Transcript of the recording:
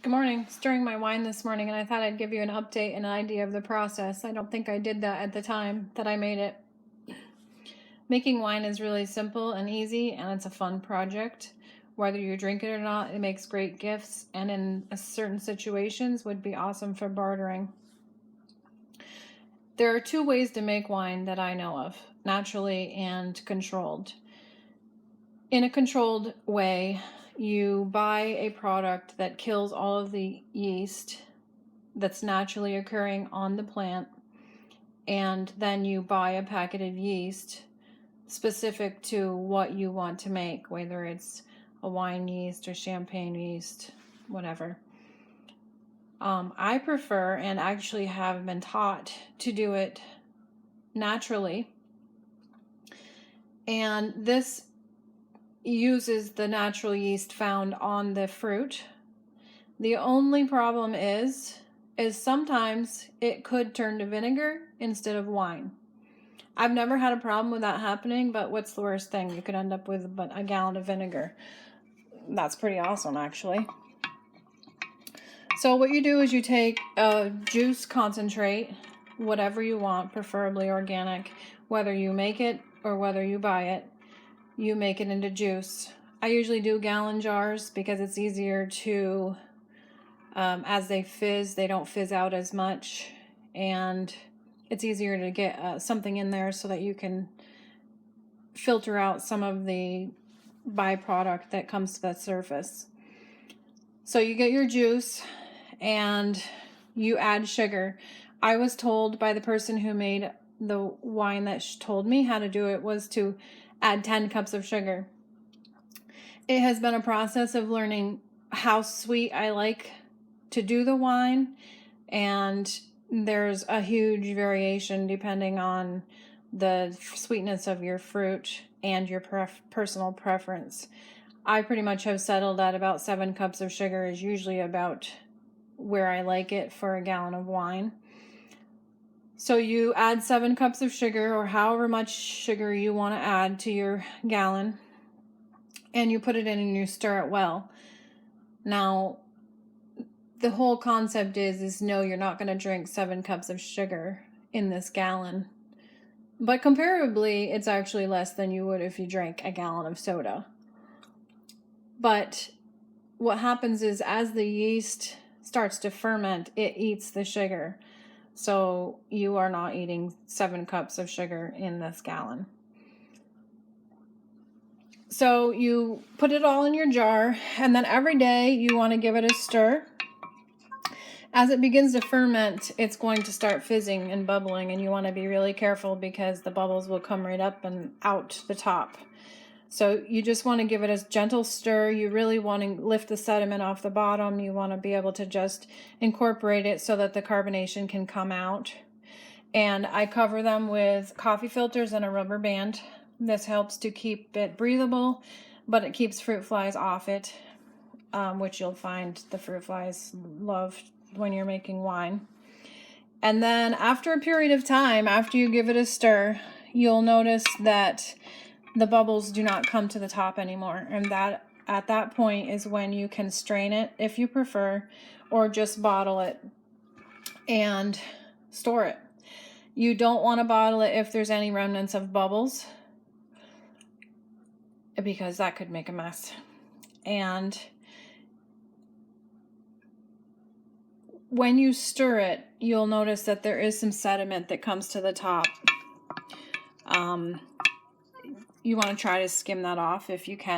Good morning. Stirring my wine this morning, and I thought I'd give you an update and an idea of the process. I don't think I did that at the time that I made it. Making wine is really simple and easy, and it's a fun project. Whether you drink it or not, it makes great gifts, and in certain situations would be awesome for bartering. There are two ways to make wine that I know of, naturally and controlled. In a controlled way, you buy a product that kills all of the yeast that's naturally occurring on the plant, and then you buy a packet of yeast specific to what you want to make, whether it's a wine yeast or champagne yeast, whatever. I prefer, and actually have been taught to do it naturally, and this uses the natural yeast found on the fruit. The only problem is sometimes it could turn to vinegar instead of wine. I've never had a problem with that happening, but what's the worst thing? You could end up with a gallon of vinegar. That's pretty awesome, actually. So what you do is you take a juice concentrate, whatever you want, preferably organic, whether you make it or whether you buy it. You make it into juice. I usually do gallon jars because it's easier to, as they fizz, they don't fizz out as much, and it's easier to get something in there so that you can filter out some of the byproduct that comes to the surface. So you get your juice and you add sugar. I was told by the person who made the wine that told me how to do it was to add 10 cups of sugar. It has been a process of learning how sweet I like to do the wine, and there's a huge variation depending on the sweetness of your fruit and your personal preference. I pretty much have settled at about 7 cups of sugar is usually about where I like it for a gallon of wine. So you add 7 cups of sugar, or however much sugar you want to add to your gallon, and you put it in and you stir it well. Now, the whole concept is no, you're not going to drink 7 cups of sugar in this gallon. But comparably, it's actually less than you would if you drank a gallon of soda. But what happens is as the yeast starts to ferment, it eats the sugar. So you are not eating 7 cups of sugar in this gallon. So you put it all in your jar, and then every day you want to give it a stir. As it begins to ferment, it's going to start fizzing and bubbling, and you want to be really careful because the bubbles will come right up and out the top. So you just want to give it a gentle stir. You really want to lift the sediment off the bottom. You want to be able to just incorporate it so that the carbonation can come out. And I cover them with coffee filters and a rubber band. This helps to keep it breathable, but it keeps fruit flies off it, which you'll find the fruit flies love when you're making wine. And then after a period of time, after you give it a stir, you'll notice that the bubbles do not come to the top anymore, and that at that point is when you can strain it if you prefer, or just bottle it and store it. You don't want to bottle it if there's any remnants of bubbles, because that could make a mess. And when you stir it, you'll notice that there is some sediment that comes to the top. You want to try to skim that off if you can.